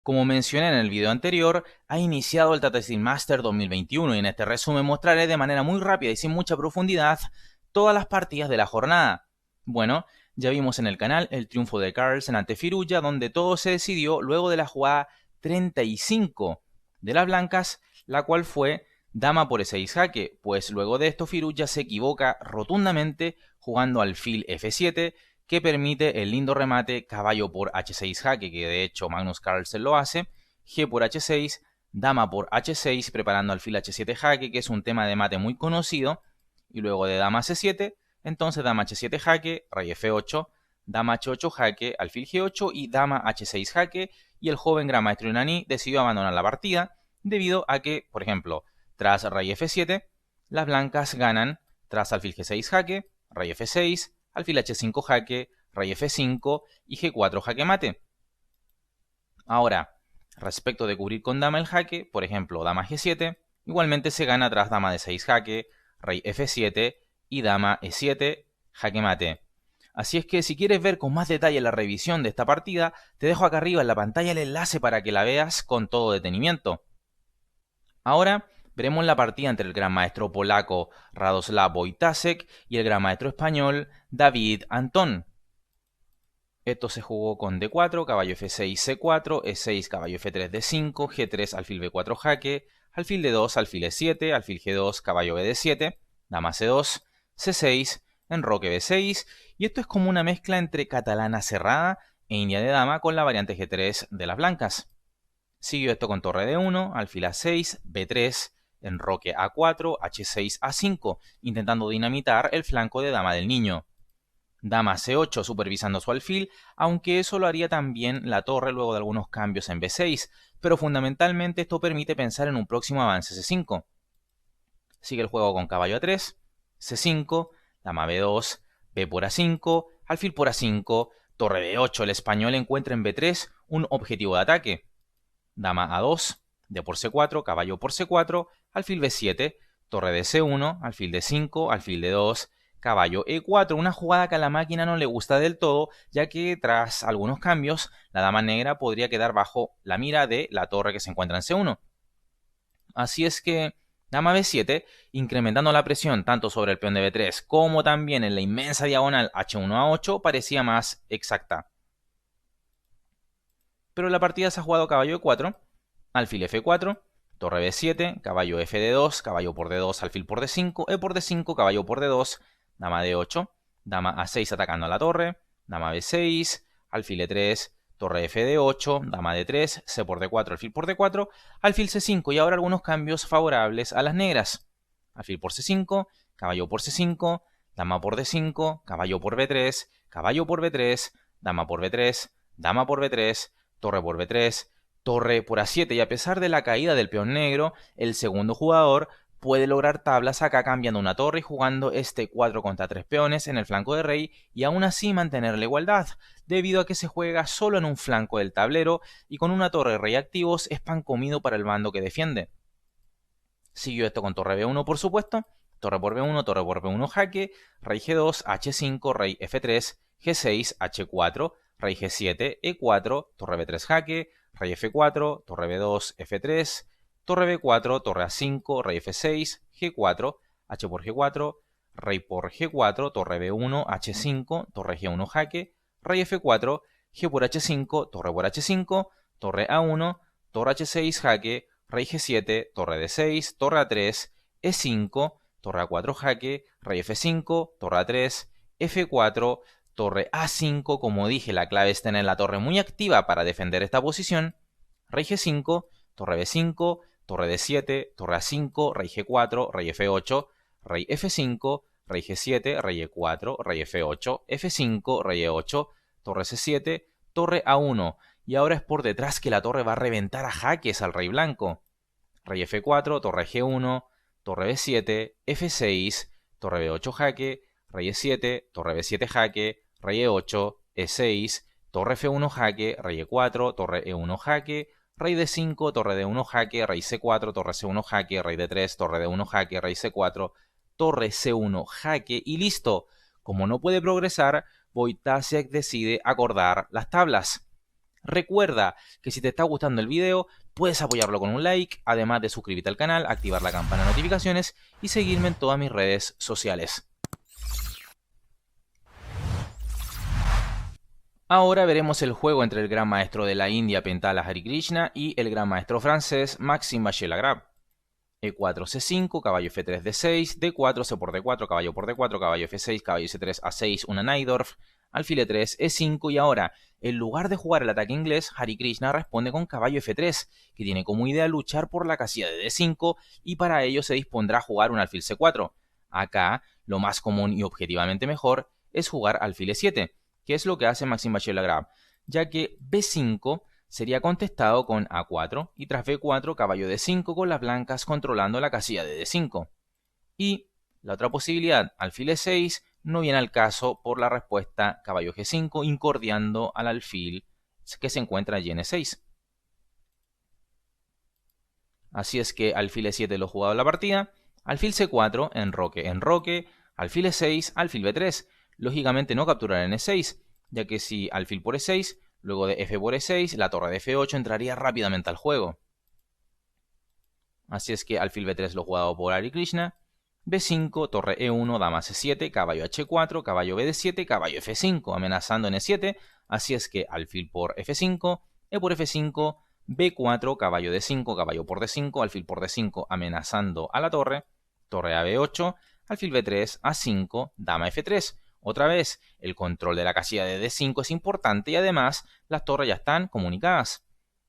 Como mencioné en el video anterior, ha iniciado el Tata Steel Master 2021 y en este resumen mostraré de manera muy rápida y sin mucha profundidad todas las partidas de la jornada. Bueno, ya vimos en el canal el triunfo de Carlsen ante Firulla, donde todo se decidió luego de la jugada 35 de las blancas, la cual fue dama por e6 jaque, pues luego de esto Firulla se equivoca rotundamente jugando alfil f7, que permite el lindo remate caballo por h6 jaque, que de hecho Magnus Carlsen lo hace, g por h6, dama por h6, preparando alfil h7 jaque, que es un tema de mate muy conocido, y luego de dama c7, entonces dama h7 jaque, rey f8, dama h8 jaque, alfil g8 y dama h6 jaque, y el joven gran maestro iraní decidió abandonar la partida debido a que, por ejemplo, tras rey f7, las blancas ganan tras alfil g6 jaque, rey f6, alfil h5 jaque, rey f5 y g4 jaque mate. Ahora, respecto de cubrir con dama el jaque, por ejemplo, dama g7, igualmente se gana tras dama de 6 jaque, rey f7 y dama e7 jaque mate. Así es que si quieres ver con más detalle la revisión de esta partida, te dejo acá arriba en la pantalla el enlace para que la veas con todo detenimiento. Ahora veremos la partida entre el gran maestro polaco Radoslav Wojtaszek y el gran maestro español David Antón. Esto se jugó con d4, caballo f6, c4, e6, caballo f3, d5, g3, alfil b4 jaque, alfil d2, alfil e7, alfil g2, caballo b d7, dama c2, c6, enroque b6, y esto es como una mezcla entre catalana cerrada e india de dama con la variante g3 de las blancas. Siguió esto con torre d1, alfil a6, b3, enroque a4, h6, a5, intentando dinamitar el flanco de dama del niño. Dama c8 supervisando su alfil, aunque eso lo haría también la torre luego de algunos cambios en b6, pero fundamentalmente esto permite pensar en un próximo avance c5. Sigue el juego con caballo a3, c5, dama b2, b por a5, alfil por a5, torre b8, el español encuentra en b3 un objetivo de ataque. Dama a2, d por c4, caballo por c4, alfil b7, torre de c1, alfil d5, alfil d2, caballo e4, una jugada que a la máquina no le gusta del todo, ya que tras algunos cambios, la dama negra podría quedar bajo la mira de la torre que se encuentra en c1. Así es que dama b7, incrementando la presión tanto sobre el peón de b3 como también en la inmensa diagonal h1 a 8, parecía más exacta. Pero la partida se ha jugado caballo e4, alfil f4, torre b7, caballo f d2, caballo por d2, alfil por d5, e por d5, caballo por d2, dama d8, dama a6 atacando a la torre, dama b6, alfil e3, torre f d8, dama d3, c por d4, alfil por d4, alfil c5 y ahora algunos cambios favorables a las negras. Alfil por c5, caballo por c5, dama por d5, caballo por b3, caballo por b3, dama por b3, dama por b3, torre por b3, torre por a7 y a pesar de la caída del peón negro, el segundo jugador puede lograr tablas acá cambiando una torre y jugando este 4 contra 3 peones en el flanco de rey y aún así mantener la igualdad, debido a que se juega solo en un flanco del tablero y con una torre y rey activos es pan comido para el bando que defiende. Siguió esto con torre b1 por supuesto, torre por b1, torre por b1 jaque, rey g2, h5, rey f3, g6, h4, rey g7, e4, torre b3 jaque, rey f4, torre b2, f3, torre b4, torre a5, rey f6, g4, h por g4, rey por g4, torre b1, h5, torre g1 jaque, rey f4, g por h5, torre por h5, torre a1, torre h6 jaque, rey g7, torre d6, torre a3, e5, torre a4 jaque, rey f5, torre a3, f4, torre a5, como dije, la clave es tener la torre muy activa para defender esta posición, rey g5, torre b5, torre d7, torre a5, rey g4, rey f8, rey f5, rey g7, rey e4, rey f8, f5, rey e8, torre c7, torre a1, y ahora es por detrás que la torre va a reventar a jaques al rey blanco. Rey f4, torre g1, torre b7, f6, torre b8 jaque, rey e7, torre b7 jaque, rey e8, e6, torre f1 jaque, rey e4, torre e1 jaque, rey d5, torre d1 jaque, rey c4, torre c1 jaque, rey d3, torre d1 jaque, rey c4, torre c1 jaque y listo. Como no puede progresar, Wojtaszek decide acordar las tablas. Recuerda que si te está gustando el video, puedes apoyarlo con un like, además de suscribirte al canal, activar la campana de notificaciones y seguirme en todas mis redes sociales. Ahora veremos el juego entre el gran maestro de la India Pentala Hari Krishna y el gran maestro francés Maxime Vachier-Lagrave. E4, C5, caballo F3, D6, D4, C por D4, caballo por D4, caballo F6, caballo C3, A6, una Najdorf, alfil E3, E5 y ahora, en lugar de jugar el ataque inglés, Hari Krishna responde con caballo F3, que tiene como idea luchar por la casilla de D5 y para ello se dispondrá a jugar un alfil C4. Acá, lo más común y objetivamente mejor es jugar alfil E7, que es lo que hace Maxime Vachier-Lagrave, ya que B5 sería contestado con A4 y tras B4 caballo D5 con las blancas controlando la casilla de D5. Y la otra posibilidad, alfil E6, no viene al caso por la respuesta caballo G5 incordiando al alfil que se encuentra allí en E6. Así es que alfil E7 lo jugado en la partida, alfil C4, enroque, alfil E6, alfil B3. Lógicamente no capturar en E6, ya que si alfil por E6, luego de F por E6, la torre de F8 entraría rápidamente al juego. Así es que alfil B3 lo jugado por Hari Krishna. B5, torre E1, dama C7, caballo H4, caballo BD7, caballo F5, amenazando en E7. Así es que alfil por F5, E por F5, B4, caballo D5, caballo por D5, alfil por D5, amenazando a la torre. Torre a B8, alfil B3, A5, dama F3. Otra vez, el control de la casilla de D5 es importante y además las torres ya están comunicadas.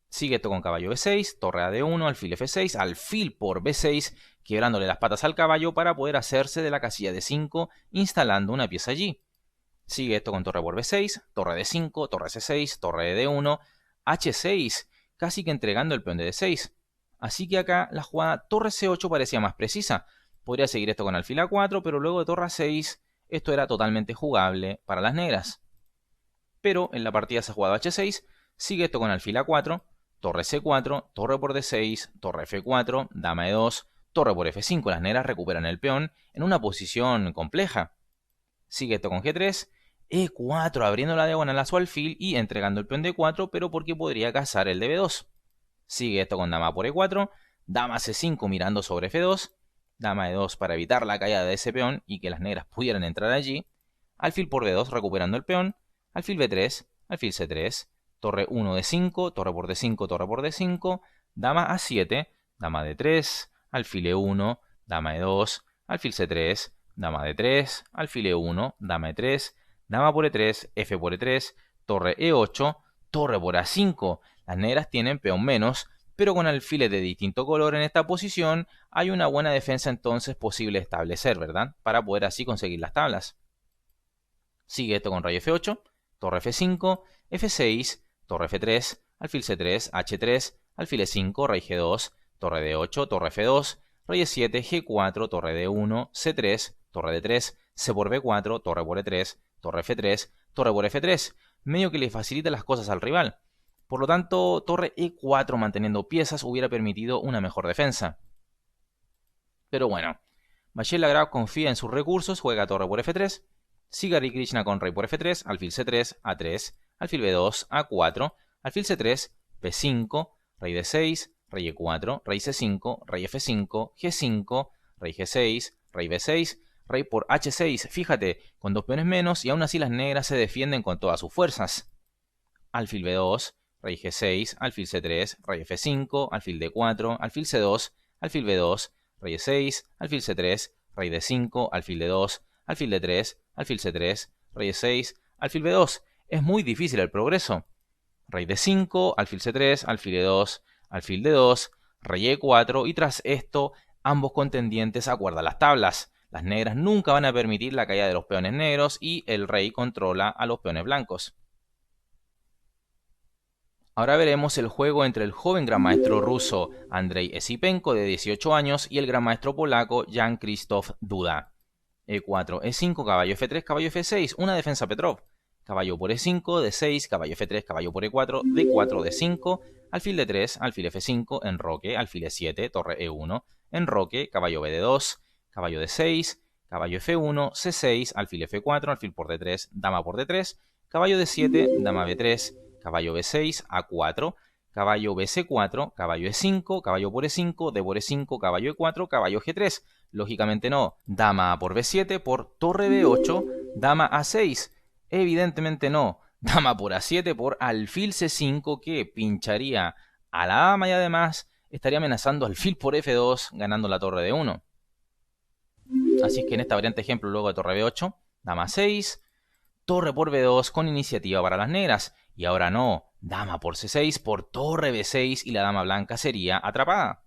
Sigue esto con caballo B6, torre a D1, alfil F6, alfil por B6, quebrándole las patas al caballo para poder hacerse de la casilla D5, instalando una pieza allí. Sigue esto con torre por B6, torre D5, torre C6, torre de D1, H6, casi que entregando el peón de D6. Así que acá la jugada torre C8 parecía más precisa. Podría seguir esto con alfil A4, pero luego de torre A6, esto era totalmente jugable para las negras. Pero en la partida se ha jugado H6, sigue esto con alfil A4, torre C4, torre por D6, torre F4, dama E2, torre por F5. Las negras recuperan el peón en una posición compleja. Sigue esto con G3, E4 abriendo la diagonal a su alfil y entregando el peón D4, pero porque podría cazar el de B2. Sigue esto con dama por E4, dama C5 mirando sobre F2, dama E2 para evitar la caída de ese peón y que las negras pudieran entrar allí, alfil por B2 recuperando el peón, alfil B3, alfil C3, torre 1 D5, torre por D5, torre por D5, dama A7, dama D3, alfil E1, dama E2, alfil C3, dama D3, alfil E1, dama E3, dama por E3, F por E3, torre E8, torre por A5. Las negras tienen peón menos, pero con alfiles de distinto color en esta posición hay una buena defensa entonces posible establecer, ¿verdad? Para poder así conseguir las tablas. Sigue esto con rey F8, torre F5, F6, torre F3, alfil C3, H3, alfil E5, rey G2, torre D8, torre F2, rey E7, G4, torre D1, C3, torre D3, C por B4, torre por E3, torre F3, torre por F3, medio que le facilita las cosas al rival. Por lo tanto, torre E4 manteniendo piezas hubiera permitido una mejor defensa. Pero bueno, Vachier-Lagrave confía en sus recursos, juega torre por F3, sigue Hari Krishna con rey por F3, alfil C3, A3, alfil B2, A4, alfil C3, B5, rey D6, rey E4, rey C5, rey F5, G5, rey G6, rey B6, rey por H6. Fíjate, con dos peones menos y aún así las negras se defienden con todas sus fuerzas. Alfil B2, rey G6, alfil C3, rey F5, alfil D4, alfil C2, alfil B2, rey E6, alfil C3, rey D5, alfil D2, alfil D3, alfil C3, rey E6, alfil B2. Es muy difícil el progreso. Rey D5, alfil C3, alfil E2, alfil D2, rey E4 y tras esto ambos contendientes acuerdan las tablas. Las negras nunca van a permitir la caída de los peones negros y el rey controla a los peones blancos. Ahora veremos el juego entre el joven gran maestro ruso Andrei Esipenko de 18 años y el gran maestro polaco Jan Krzysztof Duda. E4, E5, caballo F3, caballo F6, una defensa Petrov. Caballo por E5, D6, caballo F3, caballo por E4, D4, D5, alfil D3, alfil F5, enroque, alfil E7, torre E1, enroque, caballo BD2, caballo D6, caballo F1, C6, alfil F4, alfil por D3, dama por D3, caballo D7, dama B3, caballo B6, A4, caballo BC4, caballo E5, caballo por E5, D por E5, caballo E4, caballo G3. Lógicamente no. Dama A por B7 por torre B8, dama A6. Evidentemente no. Dama por A7 por alfil C5 que pincharía a la dama y además estaría amenazando alfil por F2 ganando la torre de 1. Así es que en esta variante ejemplo luego de torre B8, dama 6, torre por B2 con iniciativa para las negras. Y ahora no, dama por C6 por torre B6 y la dama blanca sería atrapada.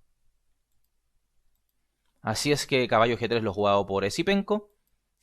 Así es que caballo G3 lo jugado por Esipenko,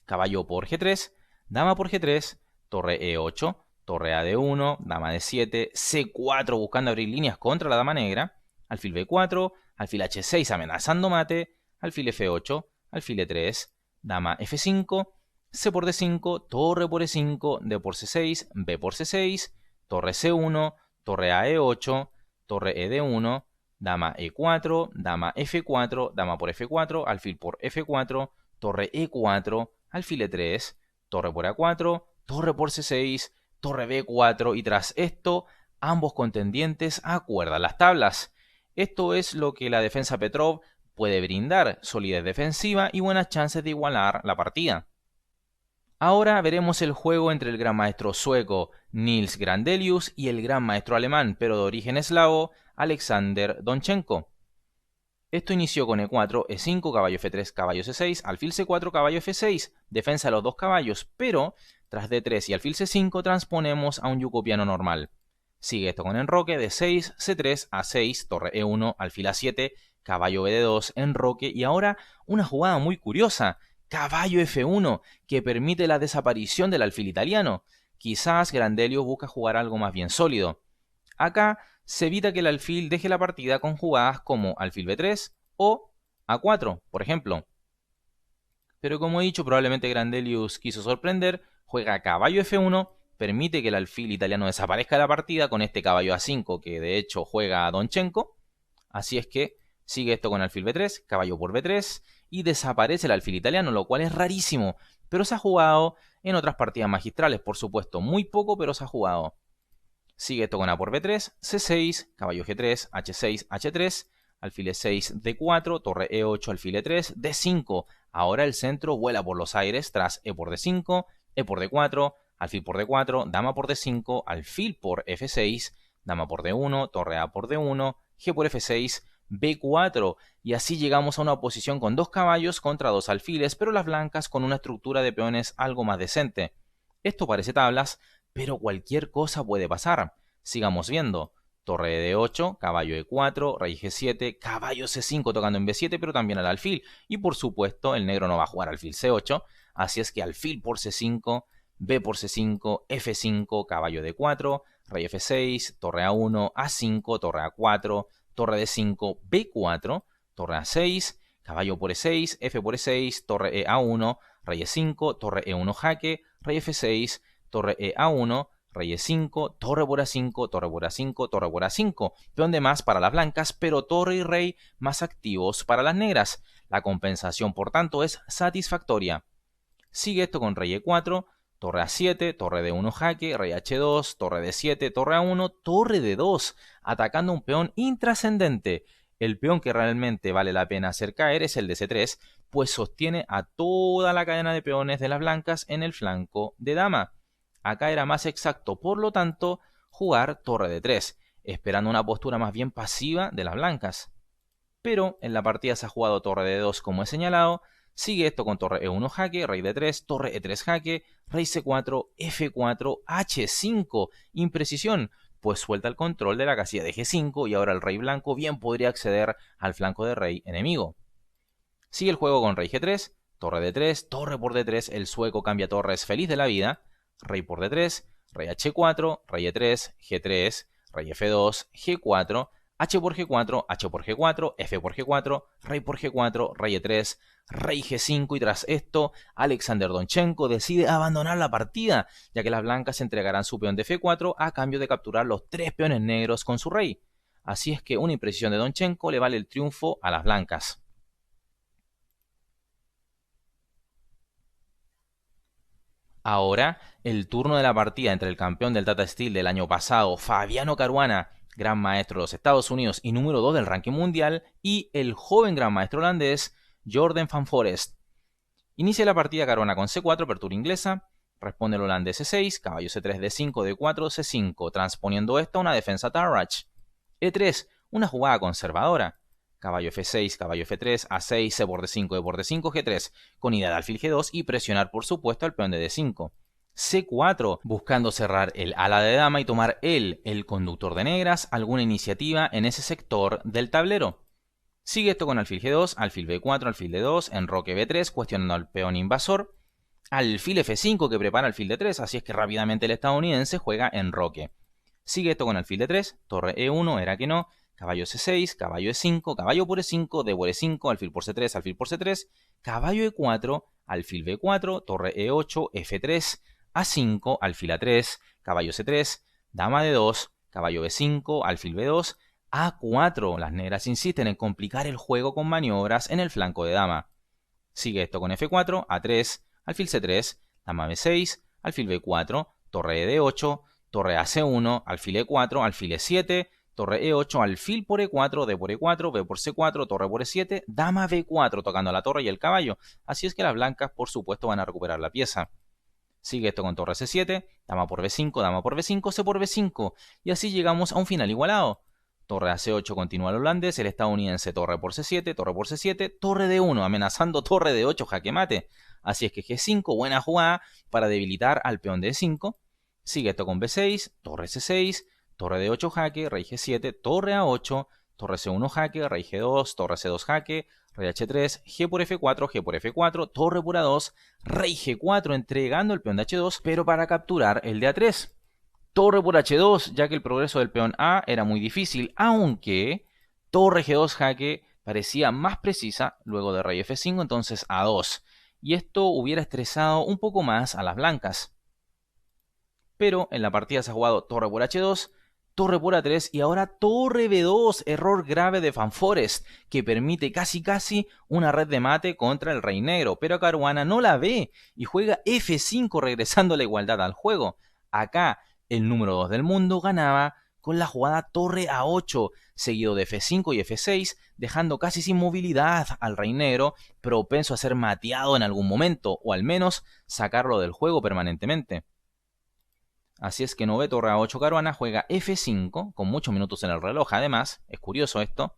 caballo por G3, dama por G3, torre E8, torre A de 1, dama de 7, C4 buscando abrir líneas contra la dama negra, alfil B4, alfil H6 amenazando mate, alfil F8, alfil E3, dama F5, C por D5, torre por E5, D por C6, B por C6, torre C1, torre A E8, torre E de 1, dama E4, dama F4, dama por F4, alfil por F4, torre E4, alfil E3, torre por A4, torre por C6, torre B4 y tras esto ambos contendientes acuerdan las tablas. Esto es lo que la defensa Petrov puede brindar, solidez defensiva y buenas chances de igualar la partida. Ahora veremos el juego entre el gran maestro sueco Nils Grandelius y el gran maestro alemán, pero de origen eslavo, Alexander Donchenko. Esto inició con E4, E5, caballo F3, caballo C6, alfil C4, caballo F6, defensa de los dos caballos, pero tras D3 y alfil C5 transponemos a un yugo piano normal. Sigue esto con enroque, D6, C3, A6, torre E1, alfil A7, caballo BD2, enroque y ahora una jugada muy curiosa, caballo F1, que permite la desaparición del alfil italiano. Quizás Grandelius busca jugar algo más bien sólido. Acá se evita que el alfil deje la partida con jugadas como alfil B3 o A4, por ejemplo. Pero como he dicho, probablemente Grandelius quiso sorprender, juega caballo F1, permite que el alfil italiano desaparezca de la partida con este caballo A5 que de hecho juega Donchenko. Así es que sigue esto con alfil B3, caballo por B3 y desaparece el alfil italiano, lo cual es rarísimo, pero se ha jugado en otras partidas magistrales, por supuesto, muy poco, pero se ha jugado. Sigue esto con A por B3, C6, caballo G3, H6, H3, alfil E6, D4, torre E8, alfil E3, D5. Ahora el centro vuela por los aires tras E por D5, E por D4, alfil por D4, dama por D5, alfil por F6, dama por D1, torre A por D1, G por F6, B4. Y así llegamos a una posición con dos caballos contra dos alfiles, pero las blancas con una estructura de peones algo más decente. Esto parece tablas, pero cualquier cosa puede pasar. Sigamos viendo. Torre de 8, caballo E4, rey G7, caballo C5 tocando en B7, pero también al alfil. Y por supuesto, el negro no va a jugar alfil C8, así es que alfil por C5, B por C5, F5, caballo D4, rey F6, torre A1, A5, torre A4, torre D5, B4, torre A6, caballo por E6, F por E6, torre A1, rey E5, torre E1 jaque, rey F6, torre A1, rey E5, torre por A5, torre por A5, torre por A5. Peón de más para las blancas, pero torre y rey más activos para las negras. La compensación, por tanto, es satisfactoria. Sigue esto con rey E4, torre A7, torre D1 jaque, rey H2, torre D7, torre A1, torre D2, atacando un peón intrascendente. El peón que realmente vale la pena hacer caer es el de C3, pues sostiene a toda la cadena de peones de las blancas en el flanco de dama. Acá era más exacto, por lo tanto, jugar torre de 3, esperando una postura más bien pasiva de las blancas. Pero en la partida se ha jugado torre de 2 como he señalado, sigue esto con torre E1 jaque, rey D3, torre E3 jaque, rey C4, F4, H5, imprecisión, pues suelta el control de la casilla de G5 y ahora el rey blanco bien podría acceder al flanco de rey enemigo. Sigue el juego con rey G3, torre D3, torre por D3, el sueco cambia torres feliz de la vida, rey por D3, rey H4, rey E3, G3, rey F2, G4, H por G4, H por G4, F por G4, rey por G4, rey E3, rey G5 y tras esto Alexander Donchenko decide abandonar la partida, ya que las blancas entregarán su peón de F4 a cambio de capturar los tres peones negros con su rey. Así es que una imprecisión de Donchenko le vale el triunfo a las blancas. Ahora, el turno de la partida entre el campeón del Tata Steel del año pasado, Fabiano Caruana, gran maestro de los Estados Unidos y número 2 del ranking mundial, y el joven gran maestro holandés, Jordan van Foreest. Inicia la partida Caruana con C4, apertura inglesa, responde el holandés C6, caballo C3, D5, D4, C5, transponiendo esta a una defensa Tarrach. E3, una jugada conservadora. Caballo F6, caballo F3, A6, C por D5, D por D5, G3, con idea de alfil G2 y presionar por supuesto al peón de D5. C4, buscando cerrar el ala de dama y tomar el conductor de negras, alguna iniciativa en ese sector del tablero. Sigue esto con alfil G2, alfil B4, alfil D2, enroque B3, cuestionando al peón invasor, alfil F5 que prepara alfil D3, así es que rápidamente el estadounidense juega enroque. Sigue esto con alfil D3, torre E1, era que no, caballo C6, caballo E5, caballo por E5, D por E5, alfil por C3, alfil por C3, caballo E4, alfil B4, torre E8, F3, A5, alfil A3, caballo C3, dama D2, caballo B5, alfil B2, A4. Las negras insisten en complicar el juego con maniobras en el flanco de dama. Sigue esto con F4, A3, alfil C3, dama B6, alfil B4, torre D8, torre AC1, alfil E4, alfil E7, torre E8, alfil por E4, D por E4, B por C4, torre por E7, dama B4, tocando la torre y el caballo. Así es que las blancas, por supuesto, van a recuperar la pieza. Sigue esto con torre C7, dama por B5, dama por B5, C por B5. Y así llegamos a un final igualado. Torre a C8 continúa el holandés, el estadounidense torre por C7, torre por C7, torre D1, amenazando torre D8, jaque mate. Así es que G5, buena jugada para debilitar al peón D5. Sigue esto con B6, torre C6, torre D8 jaque, rey G7, torre A8, torre C1 jaque, rey G2, torre C2 jaque, rey H3, G por F4, G por F4, torre por A2, rey G4 entregando el peón de H2, pero para capturar el de A3. Torre por H2, ya que el progreso del peón A era muy difícil, aunque torre G2 jaque parecía más precisa luego de rey F5, entonces A2. Y esto hubiera estresado un poco más a las blancas. Pero en la partida se ha jugado torre por H2, torre por A3 y ahora torre B2, error grave de van Foreest, que permite casi una red de mate contra el rey negro, pero Caruana no la ve y juega F5 regresando la igualdad al juego. Acá el número 2 del mundo ganaba con la jugada torre A8, seguido de F5 y F6, dejando casi sin movilidad al rey negro, propenso a ser mateado en algún momento, o al menos sacarlo del juego permanentemente. Así es que no ve torre A8 Caruana, juega F5, con muchos minutos en el reloj además, es curioso esto.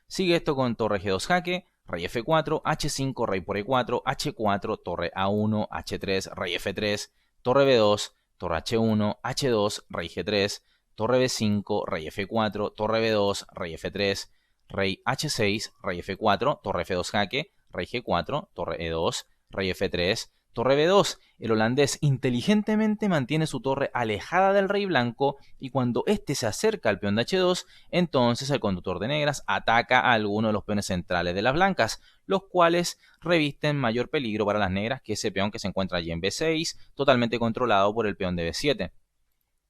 Sigue esto con torre G2 jaque, rey F4, H5, rey por E4, H4, torre A1, H3, rey F3, torre B2, torre H1, H2, rey G3, torre B5, rey F4, torre B2, rey F3, rey H6, rey F4, torre F2 jaque, rey G4, torre E2, rey F3, torre B2. El holandés inteligentemente mantiene su torre alejada del rey blanco y cuando éste se acerca al peón de H2, entonces el conductor de negras ataca a alguno de los peones centrales de las blancas, los cuales revisten mayor peligro para las negras que ese peón que se encuentra allí en B6, totalmente controlado por el peón de B7.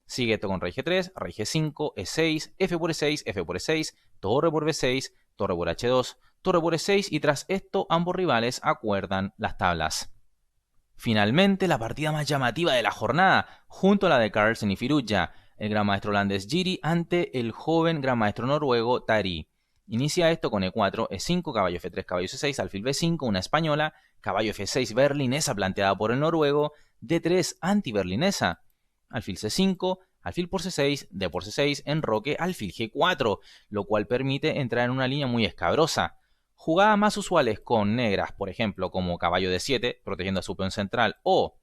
Sigue esto con rey G3, rey G5, E6, F por E6, F por E6, torre por B6, torre por H2, torre por E6 y tras esto ambos rivales acuerdan las tablas. Finalmente, la partida más llamativa de la jornada, junto a la de Carlsen y Firouzja, el gran maestro holandés Jiri ante el joven gran maestro noruego Tari. Inicia esto con E4, E5, caballo F3, caballo C6, alfil B5, una española, caballo F6 berlinesa planteada por el noruego, D3 anti-berlinesa, alfil C5, alfil por C6, D por C6, enroque, alfil G4, lo cual permite entrar en una línea muy escabrosa. Jugadas más usuales con negras, por ejemplo, como caballo D7, protegiendo a su peón central, o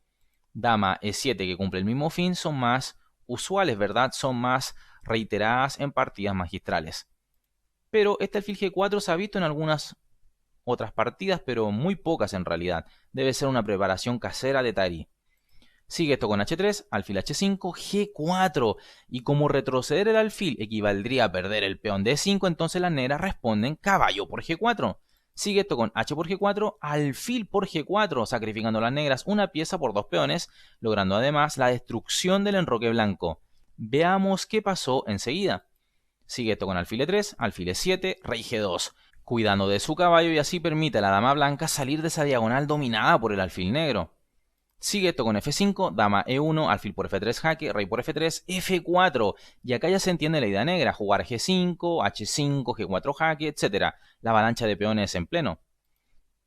dama E7, que cumple el mismo fin, son más usuales, ¿verdad? Son más reiteradas en partidas magistrales. Pero este alfil G4 se ha visto en algunas otras partidas, pero muy pocas en realidad. Debe ser una preparación casera de Tari. Sigue esto con H3, alfil H5, G4. Y como retroceder el alfil equivaldría a perder el peón D5, entonces las negras responden caballo por G4. Sigue esto con H por G4, alfil por G4, sacrificando a las negras una pieza por dos peones, logrando además la destrucción del enroque blanco. Veamos qué pasó enseguida. Sigue esto con alfil E3, alfil E7, rey G2, cuidando de su caballo y así permite a la dama blanca salir de esa diagonal dominada por el alfil negro. Sigue esto con F5, dama E1, alfil por F3 jaque, rey por F3, F4. Y acá ya se entiende la idea negra, jugar G5, H5, G4 jaque, etc. La avalancha de peones en pleno.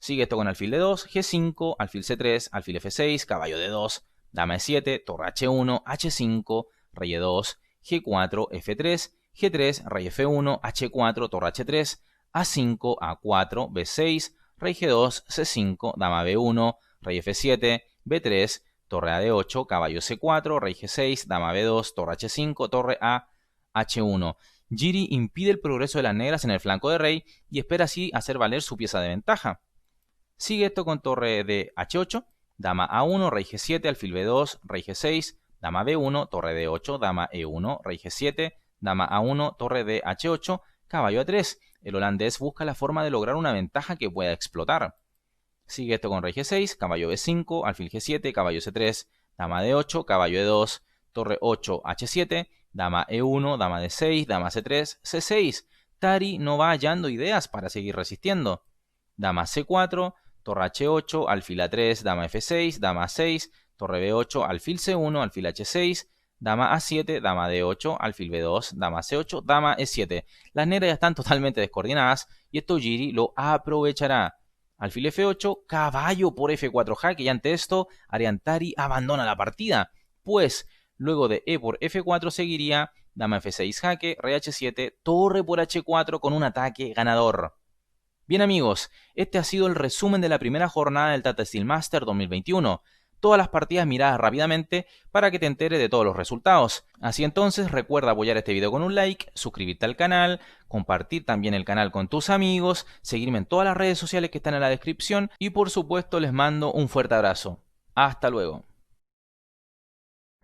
Sigue esto con alfil D2, G5, alfil C3, alfil F6, caballo D2, dama E7, torre H1, H5, rey E2, G4, F3, G3, rey F1, H4, torre H3, A5, A4, B6, rey G2, C5, dama B1, rey F7, B3, torre a D8, caballo C4, rey G6, dama B2, torre H5, torre a H1. Giri impide el progreso de las negras en el flanco de rey y espera así hacer valer su pieza de ventaja. Sigue esto con torre de H8, dama A1, rey G7, alfil B2, rey G6, dama B1, torre D8, dama E1, rey G7, dama A1, torre de H8, caballo A3. El holandés busca la forma de lograr una ventaja que pueda explotar. Sigue esto con rey G6, caballo B5, alfil G7, caballo C3, dama D8, caballo E2, torre 8, H7, dama E1, dama D6, dama C3, C6. Tari no va hallando ideas para seguir resistiendo. Dama C4, torre H8, alfil A3, dama F6, dama A6, torre B8, alfil C1, alfil H6, dama A7, dama D8, alfil B2, dama C8, dama E7. Las negras ya están totalmente descoordinadas y esto Giri lo aprovechará. Alfil F8, caballo por F4 jaque y ante esto Ariantari abandona la partida, pues luego de E por F4 seguiría dama F6 jaque, rey H7, torre por H4 con un ataque ganador. Bien amigos, este ha sido el resumen de la primera jornada del Tata Steel Master 2021. Todas las partidas miradas rápidamente para que te enteres de todos los resultados. Así entonces recuerda apoyar este video con un like, suscribirte al canal, compartir también el canal con tus amigos, seguirme en todas las redes sociales que están en la descripción y por supuesto les mando un fuerte abrazo. Hasta luego.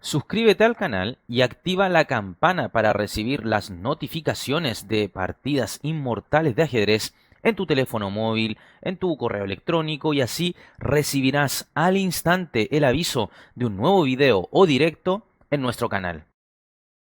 Suscríbete al canal y activa la campana para recibir las notificaciones de partidas inmortales de ajedrez en tu teléfono móvil, en tu correo electrónico y así recibirás al instante el aviso de un nuevo video o directo en nuestro canal.